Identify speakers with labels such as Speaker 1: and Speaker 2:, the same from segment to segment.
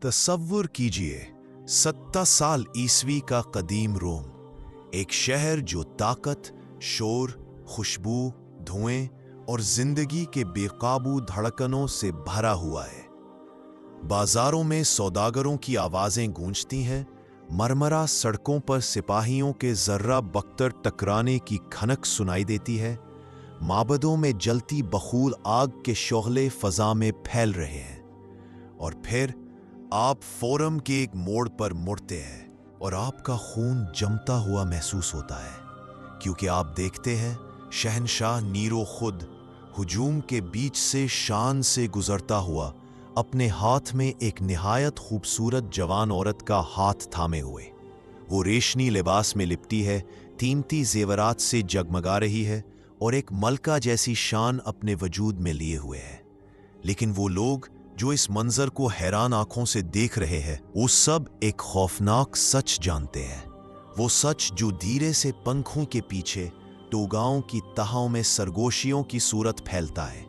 Speaker 1: तसव्वुर कीजिए 70 साल ईस्वी का कदीम रोम, एक शहर जो ताकत, शोर, खुशबू, धुएं और जिंदगी के बेकाबू धड़कनों से भरा हुआ है। बाजारों में सौदागरों की आवाजें गूंजती हैं, मरमरा सड़कों पर सिपाहियों के जर्रा बख्तर टकराने की खनक सुनाई देती है। माबदों में जलती बखूल आग के शोहले फजा में फैल रहे हैं। और फिर आप फोरम के एक मोड़ पर मुड़ते हैं और आपका खून जमता हुआ महसूस होता है, क्योंकि आप देखते हैं शहंशाह नीरो खुद हुजूम के बीच से शान से गुजरता हुआ अपने हाथ में एक निहायत खूबसूरत जवान औरत का हाथ थामे हुए। वो रेशमी लिबास में लिपटी है, कीमती जेवरात से जगमगा रही है और एक मलका जैसी शान अपने वजूद में लिए हुए है। लेकिन वो लोग जो इस मंजर को हैरान आंखों से देख रहे हैं, वो सब एक खौफनाक सच जानते हैं। वो सच जो धीरे से पंखों के पीछे टोगाओं की तहों में सरगोशियों की सूरत फैलता है।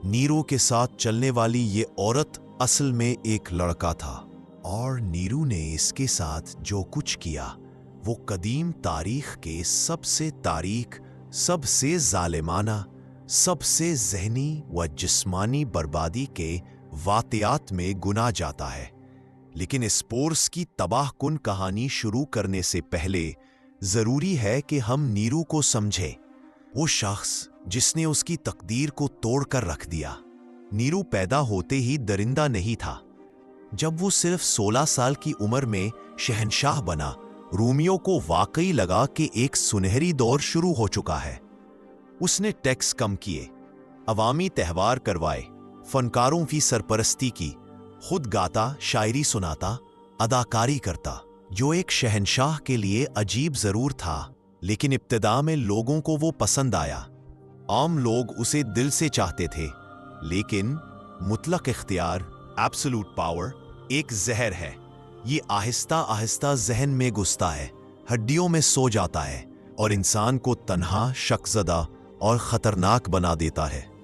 Speaker 1: नीरो के साथ चलने वाली ये औरत असल में एक लड़का था, और नीरू ने इसके साथ जो कुछ किया वो कदीम तारीख के सबसे तारीख, सबसे जालिमाना, सबसे जहनी व जिस्मानी बर्बादी के वाक़यात में गुना जाता है। लेकिन इस पोर्स की तबाहकुन कहानी शुरू करने से पहले जरूरी है कि हम नीरू को समझें, वो शख्स जिसने उसकी तकदीर को तोड़कर रख दिया। नीरू पैदा होते ही दरिंदा नहीं था। जब वो सिर्फ 16 साल की उम्र में शहंशाह बना, रोमियो को वाकई लगा कि एक सुनहरी दौर शुरू हो चुका है। उसने टैक्स कम किए, अवामी त्यौहार करवाए, फनकारों की सरपरस्ती की, खुद गाता, शायरी सुनाता, अदाकारी करता, जो एक शहंशाह के लिए अजीब जरूर था। लेकिन इब्तिदा में लोगों को वो पसंद आया। आम लोग उसे दिल से चाहते थे। लेकिन मुतलक इख्तियार, एब्सोल्यूट पावर, एक जहर है। ये आहिस्ता आहिस्ता जहन में घुसता है, हड्डियों में सो जाता है और इंसान को तन्हा, शक्जदा और खतरनाक बना देता है।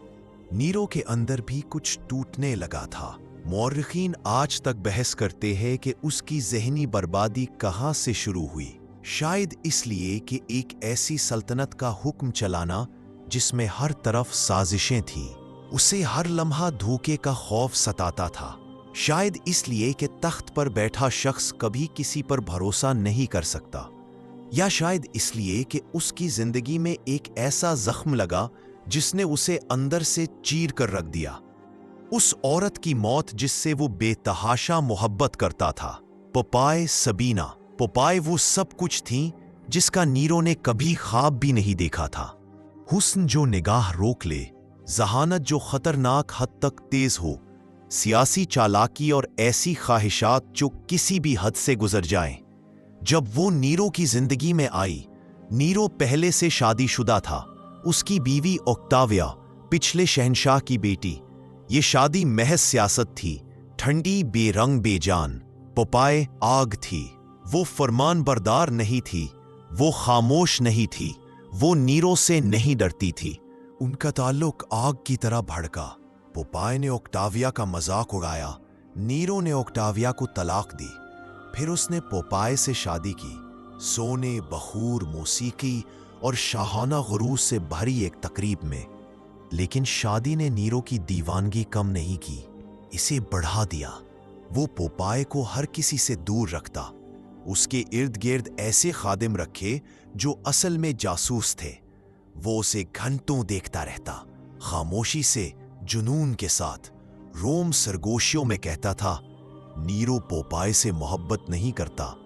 Speaker 1: नीरो के अंदर भी कुछ टूटने लगा था। मौर्रिखीन आज तक बहस करते हैं कि उसकी जहनी बर्बादी कहाँ से शुरू हुई। शायद इसलिए कि एक ऐसी सल्तनत का हुक्म चलाना जिसमें हर तरफ साजिशें थीं। उसे हर लम्हा धोखे का खौफ सताता था। शायद इसलिए कि तख्त पर बैठा शख्स कभी किसी पर भरोसा नहीं कर सकता। या शायद इसलिए कि उसकी जिंदगी में एक ऐसा जख्म लगा जिसने उसे अंदर से चीर कर रख दिया। उस औरत की मौत जिससे वो बेतहाशा मोहब्बत करता था। पोपाय सबीना। पोपाय वो सब कुछ थी जिसका नीरो ने कभी ख्वाब भी नहीं देखा था। हुस्न जो निगाह रोक ले, जहानत जो खतरनाक हद तक तेज हो, सियासी चालाकी और ऐसी ख्वाहिशात जो किसी भी हद से गुजर जाएं। जब वो नीरो की जिंदगी में आई, नीरो पहले से शादीशुदा था। उसकी बीवी ओक्टाविया पिछले शहंशाह की बेटी। ये शादी महज सियासत थी, ठंडी, बेरंग, बेजान। पोपाय आग थी। वो फरमान बरदार नहीं थी, वो खामोश नहीं थी, वो नीरो से नहीं डरती थी। उनका ताल्लुक आग की तरह भड़का। पोपाय ने ओक्टाविया का मजाक उड़ाया, नीरो ने ओक्टाविया को तलाक दी। फिर उसने पोपाय से शादी की, सोने, बखूर, मौसीकी और शाहाना गुरूर से भरी एक तकरीब में। लेकिन शादी ने नीरो की दीवानगी कम नहीं की, इसे बढ़ा दिया। वो पोपाय को हर किसी से दूर रखता। उसके इर्द गिर्द ऐसे खादिम रखे जो असल में जासूस थे। वो उसे घंटों देखता रहता, खामोशी से, जुनून के साथ। रोम सरगोशियों में कहता था, नीरो पोपाय से मोहब्बत नहीं करता,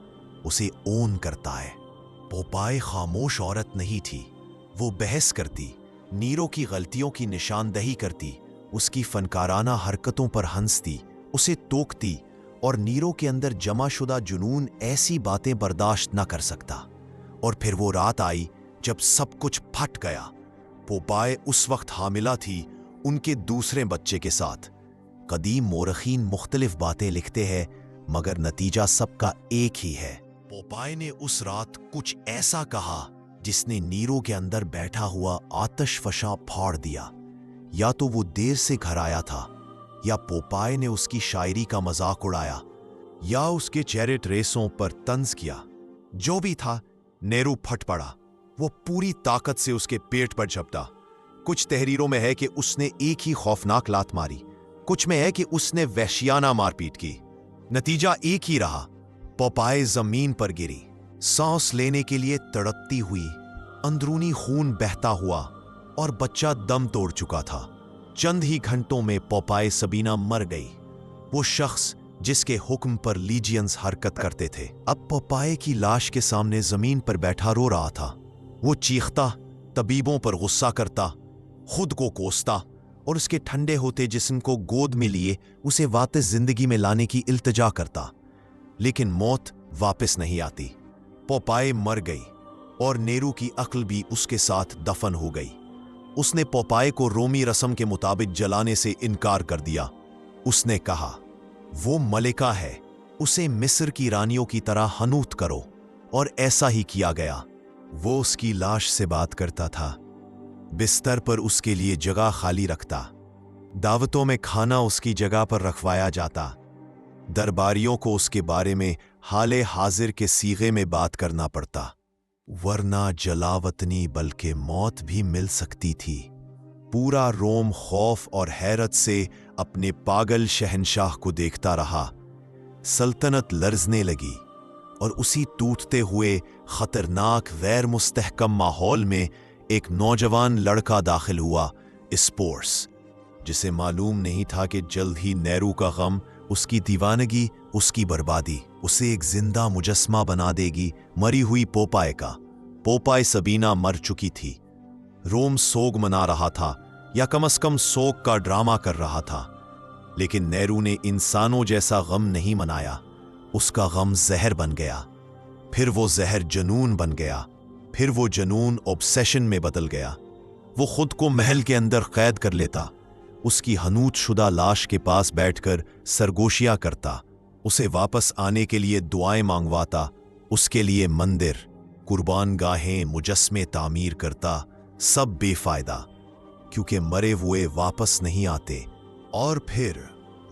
Speaker 1: उसे ओन करता है। पोपाय खामोश औरत नहीं थी। वो बहस करती, नीरो की गलतियों की निशानदही करती, उसकी फनकाराना हरकतों पर हंसती, उसे टोकती, और नीरो के अंदर जमाशुदा जुनून ऐसी बातें बर्दाश्त न कर सकता। और फिर वो रात आई जब सब कुछ फट गया। पोपाय उस वक्त हामिला थी उनके दूसरे बच्चे के साथ। कदीम मौरखीन मुख्तलिफ बातें लिखते हैं, मगर नतीजा सबका एक ही है। पोपाय ने उस रात कुछ ऐसा कहा जिसने नीरो के अंदर बैठा हुआ आतिश फशा फाड़ दिया। या तो वो देर से घर आया था, या पोपाय ने उसकी शायरी का मजाक उड़ाया, या उसके चैरिट रेसों पर तंज किया। जो भी था, नेहरू फट पड़ा। वो पूरी ताकत से उसके पेट पर झपटा। कुछ तहरीरों में है कि उसने एक ही खौफनाक लात मारी, कुछ में है कि उसने वहशियाना मारपीट की। नतीजा एक ही रहा, पोपाय जमीन पर गिरी, सांस लेने के लिए तड़पती हुई, अंदरूनी खून बहता हुआ, और बच्चा दम तोड़ चुका था। चंद ही घंटों में पोपाय सबीना मर गई। वो शख्स जिसके हुक्म पर लीजियंस हरकत करते थे, अब पोपाय की लाश के सामने जमीन पर बैठा रो रहा था। वो चीखता, तबीबों पर गुस्सा करता, खुद को कोसता, और उसके ठंडे होते जिस्म को गोद में लिए उसे वापस जिंदगी में लाने की इल्तिजा करता। लेकिन मौत वापस नहीं आती। पोपाय मर गई और नेहरू की अक्ल भी उसके साथ दफन हो गई। उसने पोपाय को रोमी रस्म के मुताबिक जलाने से इनकार कर दिया। उसने कहा, वो मलिका है, उसे मिस्र की रानियों की तरह हनूत करो, और ऐसा ही किया गया। वो उसकी लाश से बात करता था, बिस्तर पर उसके लिए जगह खाली रखता, दावतों में खाना उसकी जगह पर रखवाया जाता, दरबारियों को उसके बारे में हाले हाजिर के सीगे में बात करना पड़ता, वरना जलावतनी बल्कि मौत भी मिल सकती थी। पूरा रोम खौफ और हैरत से अपने पागल शहंशाह को देखता रहा। सल्तनत लर्जने लगी, और उसी टूटते हुए खतरनाक गैर मुस्तहकम माहौल में एक नौजवान लड़का दाखिल हुआ, स्पोर्स, जिसे मालूम नहीं था कि जल्द ही नेहरू का गम, उसकी दीवानगी, उसकी बर्बादी उसे एक जिंदा मुजस्मा बना देगी मरी हुई पोपाय का। पोपाय सबीना मर चुकी थी। रोम सोग मना रहा था, या कम से कम सोग का ड्रामा कर रहा था। लेकिन नेहरू ने इंसानों जैसा गम नहीं मनाया। उसका गम जहर बन गया, फिर वो जहर जुनून बन गया, फिर वो जुनून ऑब्सेशन में बदल गया। वो खुद को महल के अंदर कैद कर लेता, उसकी हनूत शुदा लाश के पास बैठकर सरगोशियां करता, उसे वापस आने के लिए दुआएं मांगवाता, उसके लिए मंदिर, कुर्बान गाहें, मुजस्मे तामीर करता, सब बेफायदा, क्योंकि मरे हुए वापस नहीं आते। और फिर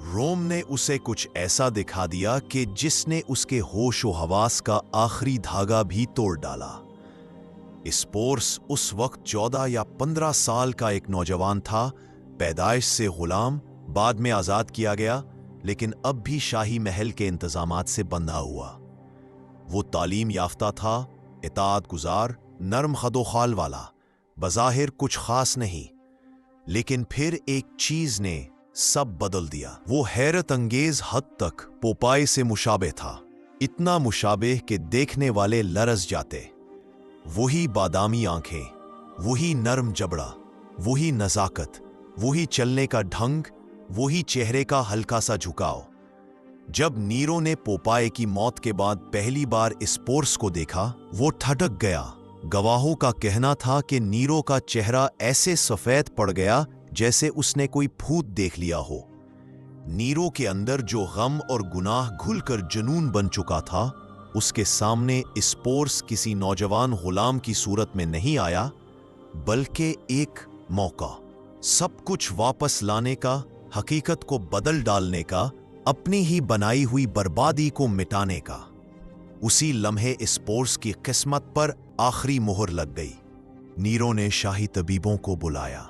Speaker 1: रोम ने उसे कुछ ऐसा दिखा दिया कि जिसने उसके होश व हवास का आखिरी धागा भी तोड़ डाला। स्पोर्स उस वक्त 14 या 15 साल का एक नौजवान था, पैदाइश से गुलाम, बाद में आजाद किया गया, लेकिन अब भी शाही महल के इंतजामात से बंधा हुआ। वो तालीम याफ्ता था, इताअत गुजार, नरम खदोखाल वाला, बज़ाहिर कुछ खास नहीं। लेकिन फिर एक चीज ने सब बदल दिया। वो हैरत अंगेज हद तक पोपाय से मुशाबे था, इतना मुशाबे कि देखने वाले लरस जाते। वही बादामी आंखें, वही नरम जबड़ा, वही नजाकत, वही चलने का ढंग, वही चेहरे का हल्का सा झुकाव। जब नीरो ने पोपाय की मौत के बाद पहली बार स्पोर्स को देखा, वो ठटक गया। गवाहों का कहना था कि नीरो का चेहरा ऐसे सफेद पड़ गया जैसे उसने कोई भूत देख लिया हो। नीरो के अंदर जो गम और गुनाह घुलकर जुनून बन चुका था, उसके सामने स्पोर्स किसी नौजवान गुलाम की सूरत में नहीं आया, बल्कि एक मौका, सब कुछ वापस लाने का, हकीकत को बदल डालने का, अपनी ही बनाई हुई बर्बादी को मिटाने का। उसी लम्हे स्पोर्स की किस्मत पर आखिरी मोहर लग गई। नीरो ने शाही तबीबों को बुलाया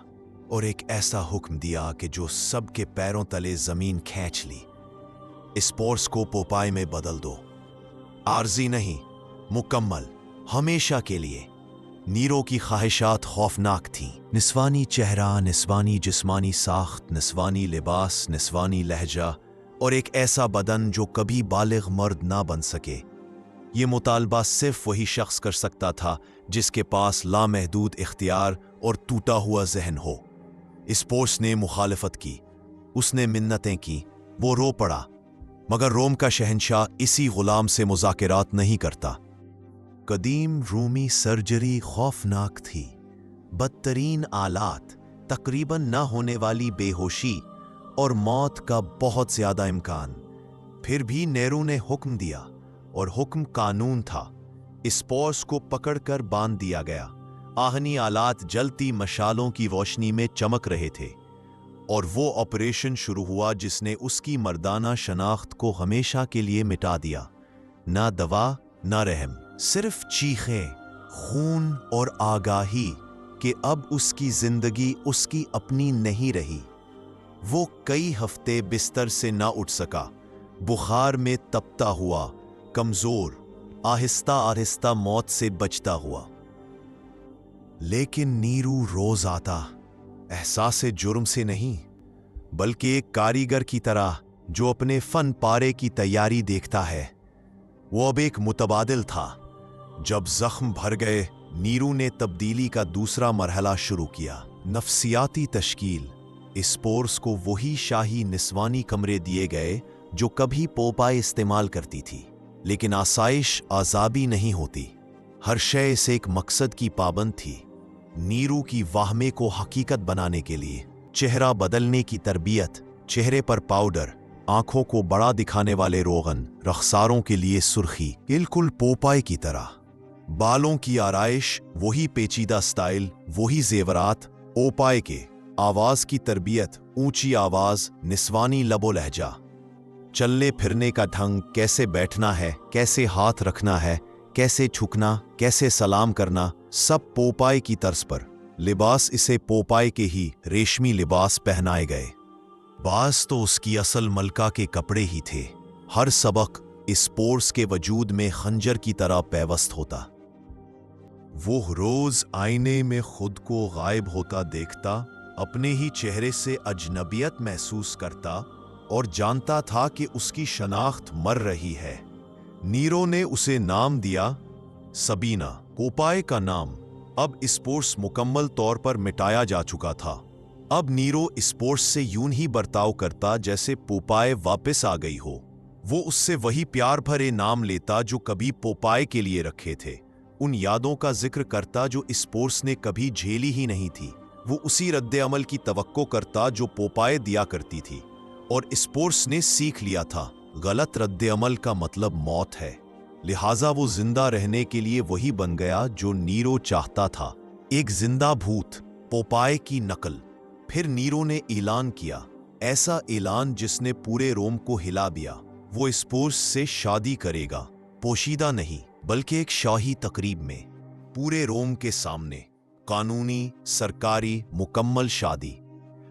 Speaker 1: और एक ऐसा हुक्म दिया कि जो सबके पैरों तले जमीन खींच ली। स्पोर्स को पोपाय में बदल दो, आर्जी नहीं, मुकम्मल, हमेशा के लिए। नीरो की ख्वाहिशात खौफनाक थीं। निस्वानी चेहरा, निस्वानी जिस्मानी साख्त, निस्वानी लिबास, निस्वानी लहजा, और एक ऐसा बदन जो कभी बालिग मर्द ना बन सके। ये मुतालबा सिर्फ वही शख्स कर सकता था जिसके पास लामहदूद इख्तियार और टूटा हुआ जहन हो। स्पोर्स ने मुखालफत की, उसने मिन्नतें की, वो रो पड़ा, मगर रोम का शहंशाह इसी गुलाम से मुज़ाकिरात नहीं करता। कदीम रूमी सर्जरी खौफनाक थी, बदतरीन आलात, तकरीबन न होने वाली बेहोशी और मौत का बहुत ज्यादा इम्कान। फिर भी नेहरू ने हुक्म दिया, और हुक्म कानून था। स्पोर्स को पकड़कर बांध दिया गया। आहनी आलात जलती मशालों की रोशनी में चमक रहे थे। और वो ऑपरेशन शुरू हुआ जिसने उसकी मर्दाना शनाख्त को हमेशा के लिए मिटा दिया। ना दवा, ना रहम, सिर्फ चीखें, खून और आगाही कि अब उसकी जिंदगी उसकी अपनी नहीं रही। वो कई हफ्ते बिस्तर से ना उठ सका, बुखार में तपता हुआ, कमजोर, आहिस्ता आहिस्ता मौत से बचता हुआ। लेकिन नीरू रोज आता, एहसास जुर्म से नहीं, बल्कि एक कारीगर की तरह जो अपने फन पारे की तैयारी देखता है। वो अब एक मुतबादिल था। जब जख्म भर गए, नीरू ने तब्दीली का दूसरा मरहला शुरू किया, नफ्सियाती तश्कील। स्पोर्स को वही शाही निस्वानी कमरे दिए गए जो कभी पोपाई इस्तेमाल करती थी, लेकिन आसाइश आज़ाबी नहीं होती। हर शय इसे एक मकसद की पाबंद थी। नीरू की वाहमे को हकीकत बनाने के लिए चेहरा बदलने की तरबियत, चेहरे पर पाउडर, आंखों को बड़ा दिखाने वाले रोगन, रखसारों के लिए सुर्खी, बिल्कुल पोपाई की तरह। बालों की आराइश, वही पेचीदा स्टाइल, वही जेवरात, ओपाए के। आवाज की तरबियत, ऊंची आवाज, निस्वानी लबो लहजा। चलने फिरने का ढंग, कैसे बैठना है, कैसे हाथ रखना है, कैसे झुकना, कैसे सलाम करना, सब पोपाई की तर्ज पर। लिबास, इसे पोपाई के ही रेशमी लिबास पहनाए गए। बास तो उसकी असल मलका के कपड़े ही थे। हर सबक स्पोर्ट्स के वजूद में खंजर की तरह पैवस्त होता। वो रोज आईने में खुद को गायब होता देखता, अपने ही चेहरे से अजनबियत महसूस करता और जानता था कि उसकी शनाख्त मर रही है। नीरो ने उसे नाम दिया सबीना, पोपाई का नाम। अब स्पोर्ट्स मुकम्मल तौर पर मिटाया जा चुका था। अब नीरो स्पोर्ट्स से यूं ही बर्ताव करता जैसे पोपाई वापस आ गई हो। वो उससे वही प्यार भरे नाम लेता जो कभी पोपाई के लिए रखे थे। उन यादों का जिक्र करता जो स्पोर्ट्स ने कभी झेली ही नहीं थी। वो उसी रद्द अमल की तवक्को करता जो पोपाई दिया करती थी, और स्पोर्ट्स ने सीख लिया था गलत रद्द अमल का मतलब मौत है। लिहाजा वो जिंदा रहने के लिए वही बन गया जो नीरो चाहता था, एक जिंदा भूत, पोपाई की नकल। फिर नीरो ने ऐलान किया, ऐसा ऐलान जिसने पूरे रोम को हिला दिया। वो स्पोर्ट्स से शादी करेगा, पोशीदा नहीं बल्कि एक शाही तकरीब में, पूरे रोम के सामने। कानूनी, सरकारी, मुकम्मल शादी।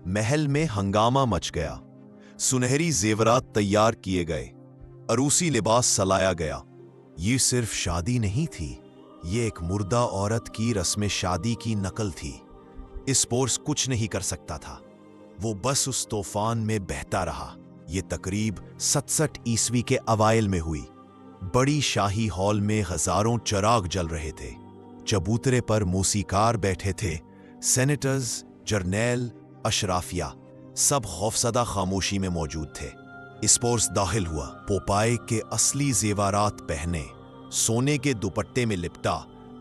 Speaker 1: महल में हंगामा मच गया। सुनहरी जेवरात तैयार किए गए, अरूसी लिबास सलाया गया। ये सिर्फ शादी नहीं थी, ये एक मुर्दा औरत की रस्म शादी की नकल थी। स्पोर्ट्स कुछ नहीं कर सकता था, वो बस उस तूफान में बहता रहा। ये तकरीब 67 ईस्वी के अवाइल में हुई। बड़ी शाही हॉल में हजारों चिराग जल रहे थे। चबूतरे पर मौसीकार बैठे थे, सेनेटर्स, जर्नैल, अशराफिया, सब खौफसदा खामोशी में मौजूद थे। स्पोर्ट्स दाखिल हुआ, पोपाई के असली जेवरात पहने, सोने के दुपट्टे में लिपटा,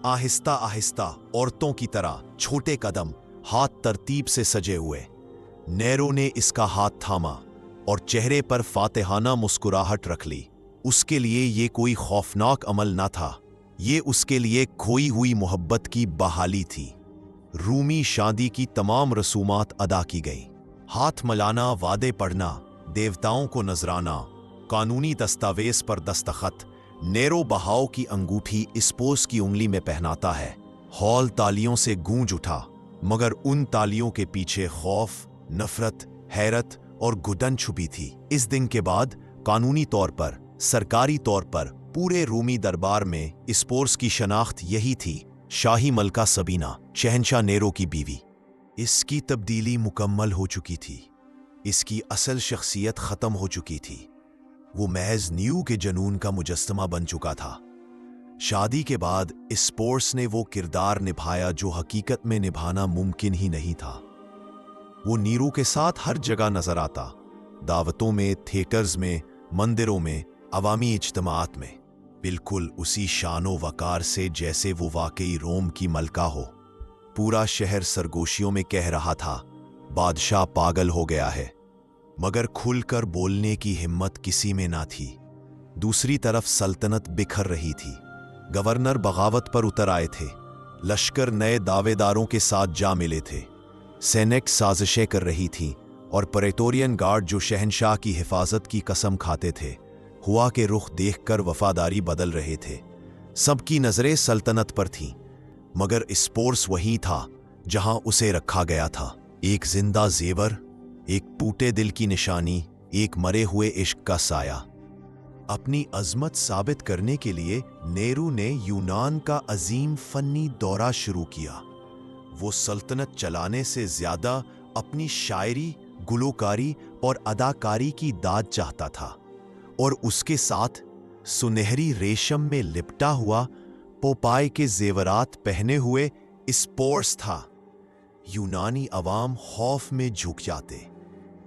Speaker 1: आहिस्ता आहिस्ता औरतों की तरह, छोटे कदम, हाथ तरतीब से सजे हुए। नेरो ने इसका हाथ थामा और चेहरे पर फातिहाना मुस्कुराहट रख ली। उसके लिए ये कोई खौफनाक अमल ना था, ये उसके लिए खोई हुई मोहब्बत की बहाली थी। रूमी शादी की तमाम रसूमात अदा की गई। हाथ मलाना, वादे पढ़ना, देवताओं को नजराना, कानूनी दस्तावेज पर दस्तखत। नेरो बहाव की अंगूठी स्पोर्ट्स की उंगली में पहनाता है। हॉल तालियों से गूंज उठा, मगर उन तालियों के पीछे खौफ, नफरत, हैरत और घुटन छुपी थी। इस दिन के बाद कानूनी तौर पर, सरकारी तौर पर पूरे रूमी दरबार में स्पोर्ट्स की शनाख्त यही थी, शाही मलका सबीना, शहंशाह नेरो की बीवी। इसकी तब्दीली मुकम्मल हो चुकी थी। इसकी असल शख्सियत खत्म हो चुकी थी। वो महज न्यू के जनून का मुजस्समा बन चुका था। शादी के बाद स्पोर्ट्स ने वो किरदार निभाया जो हकीकत में निभाना मुमकिन ही नहीं था। वो नीरू के साथ हर जगह नजर आता, दावतों में, थिएटर्स में, मंदिरों में, अवामी इज्तिमात में, बिल्कुल उसी शानो वकार से जैसे वो वाकई रोम की मलका हो। पूरा शहर सरगोशियों में कह रहा था, बादशाह पागल हो गया है, मगर खुलकर बोलने की हिम्मत किसी में ना थी। दूसरी तरफ सल्तनत बिखर रही थी। गवर्नर बगावत पर उतर आए थे, लश्कर नए दावेदारों के साथ जा मिले थे, सेनेट साजिशें कर रही थी और प्रेटोरियन गार्ड जो शहंशाह की हिफाजत की कसम खाते थे, हुआ के रुख देखकर वफादारी बदल रहे थे। सबकी नजरें सल्तनत पर थीं, मगर स्पोर्स वही था जहां उसे रखा गया था। एक जिंदा जेवर, एक टूटे दिल की निशानी, एक मरे हुए इश्क का साया। अपनी अजमत साबित करने के लिए नेहरू ने यूनान का अजीम फन्नी दौरा शुरू किया। वो सल्तनत चलाने से ज्यादा अपनी शायरी, गुलकारी और अदाकारी की दाद चाहता था, और उसके साथ सुनहरी रेशम में लिपटा हुआ पोपाई के जेवरात पहने हुए स्पोर्स था। यूनानी अवाम खौफ में झुक जाते।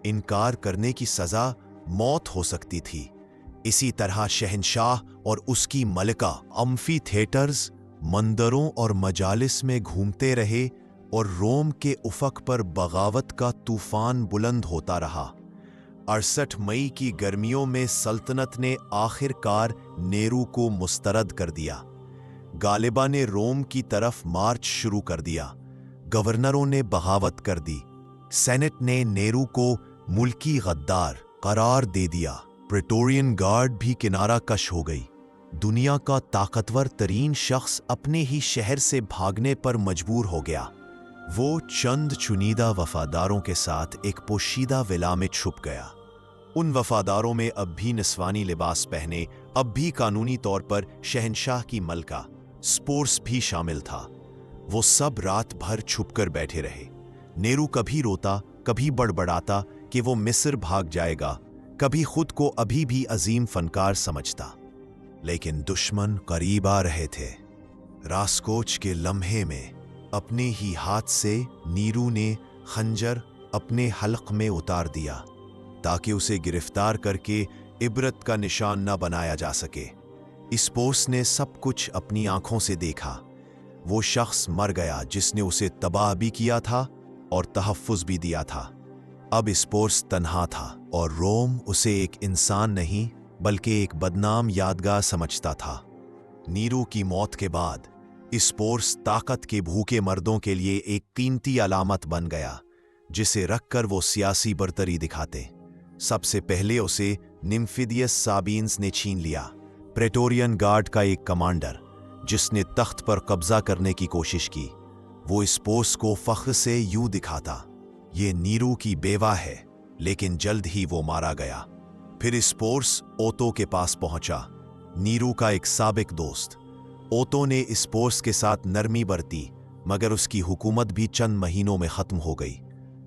Speaker 1: इनकार करने की सजा मौत हो सकती थी। इसी तरह शहंशाह और उसकी मलिका अम्फी थिएटर्स, मंदिरों और मजालिस में घूमते रहे और रोम के उफक पर बगावत का तूफान बुलंद होता रहा। 68 मई की गर्मियों में सल्तनत ने आखिरकार नेहरू को मुस्तरद कर दिया। गालिबा ने रोम की तरफ मार्च शुरू कर दिया। गवर्नरों ने बगावत कर दी। सेनेट ने नेहरू को मुल्की गद्दार करार दे दिया। प्रेटोरियन गार्ड भी किनारा कश हो गई। दुनिया का ताकतवर तरीन शख्स अपने ही शहर से भागने पर मजबूर हो गया। वो चंद चुनिंदा वफादारों के साथ एक पोशीदा विला में छुप गया। उन वफादारों में अब भी निस्वानी लिबास पहने, अब भी कानूनी तौर पर शहंशाह की मलका स्पोर्स भी शामिल था। वो सब रात भर छुपकर बैठे रहे। नेहरू कभी रोता, कभी बड़बड़ाता कि वो मिस्र भाग जाएगा, कभी खुद को अभी भी अजीम फनकार समझता। लेकिन दुश्मन करीब आ रहे थे। रास्कोच के लम्हे में अपने ही हाथ से नेहरू ने खंजर अपने हल्क में उतार दिया, ताकि उसे गिरफ्तार करके इबरत का निशान न बनाया जा सके। स्पोर्स ने सब कुछ अपनी आंखों से देखा। वो शख्स मर गया जिसने उसे तबाह भी किया था और तहफ्फुज भी दिया था। अब स्पोर्स तन्हा था और रोम उसे एक इंसान नहीं बल्कि एक बदनाम यादगार समझता था। नेहरू की मौत के बाद स्पोर्स ताकत के भूखे मर्दों के लिए एक कीमती अलामत बन गया, जिसे रखकर वो सियासी बरतरी दिखाते। सबसे पहले उसे निम्फिदियस साबिन्स ने छीन लिया, प्रेटोरियन गार्ड का एक कमांडर जिसने तख्त पर कब्जा करने की कोशिश की। वो स्पोर्स को फख्र से यूं दिखाता, ये नेहरू की बेवा है, लेकिन जल्द ही वो मारा गया। फिर स्पोर्स ओतो के पास पहुंचा, नेहरू का एक साबिक दोस्त। ओतो ने स्पोर्स के साथ नरमी बरती, मगर उसकी हुकूमत भी चंद महीनों में खत्म हो गई।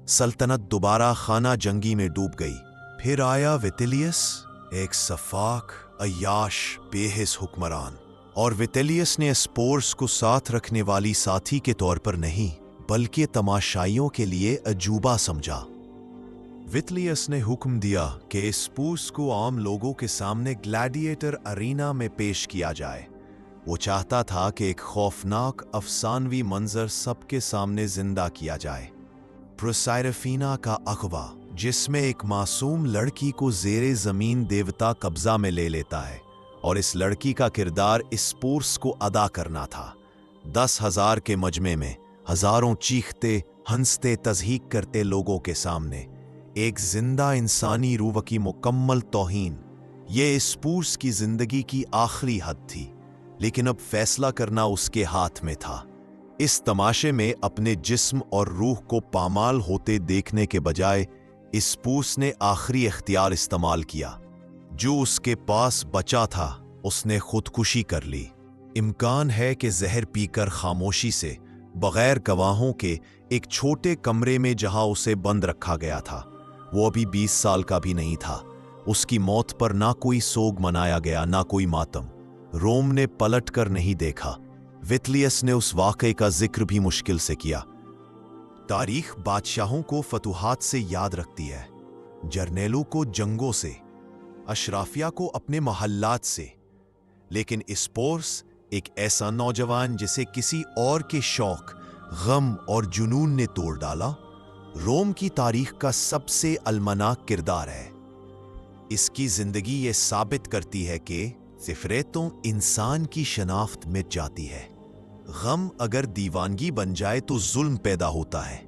Speaker 1: सल्तनत दोबारा खाना जंगी में डूब गई। फिर आया विटिलियस, एक सफाक, अय्याश, बेहिस हुक्मरान। और विटिलियस ने स्पोर्स को साथ रखने वाली साथी के तौर पर नहीं, बल्कि तमाशाइयों के लिए अजूबा समझा। विटिलियस ने हुक्म दिया कि स्पोर्स को आम लोगों के सामने ग्लैडिएटर अरीना में पेश किया जाए। वो चाहता था कि एक खौफनाक अफसानवी मंजर सबके सामने जिंदा किया जाए। प्रोसाइरफीना का अगवा, जिसमें एक मासूम लड़की को जेरे जमीन देवता कब्जा में ले लेता है, और इस लड़की का किरदार स्पोर्स को अदा करना था। 10,000 के मजमे में हजारों चीखते, हंसते, तज़हीक करते लोगों के सामने एक जिंदा इंसानी रूह की मुकम्मल तौहीन। ये स्पोर्स की जिंदगी की आखिरी हद थी, लेकिन अब फैसला करना उसके हाथ में था। इस तमाशे में अपने जिस्म और रूह को पामाल होते देखने के बजाय स्पोर्स ने आखिरी इख्तियार इस्तेमाल किया। जो उसके पास बचा था, उसने खुदकुशी कर ली। इम्कान है कि जहर पीकर खामोशी से, बगैर गवाहों के, एक छोटे कमरे में जहां उसे बंद रखा गया था। वो अभी 20 साल का भी नहीं था। उसकी मौत पर ना कोई सोग मनाया गया, ना कोई मातम। रोम ने पलट कर नहीं देखा। विटिलियस ने उस वाक़े का जिक्र भी मुश्किल से किया। तारीख बादशाहों को फतूहात से याद रखती है, जर्नेलों को जंगों से, अशराफिया को अपने महल्लात से, लेकिन स्पोर्स एक ऐसा नौजवान जिसे किसी और के शौक, गम और जुनून ने तोड़ डाला, रोम की तारीख का सबसे अलमनाक किरदार है। इसकी जिंदगी ये साबित करती है कि सिफरेतों इंसान की शनाख्त मिट जाती है। गम अगर दीवानगी बन जाए तो जुल्म पैदा होता है।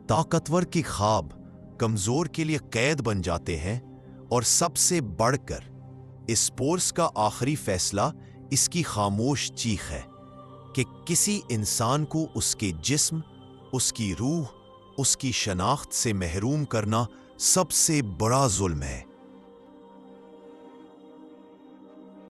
Speaker 1: ताकतवर के ख्वाब کمزور کے لیے قید بن جاتے ہیں، اور سب سے بڑھ کر اس پورس کا آخری فیصلہ اس کی خاموش چیخ ہے کہ کسی انسان کو اس کے جسم، اس کی روح، اس کی شناخت سے محروم کرنا سب سے بڑا ظلم ہے۔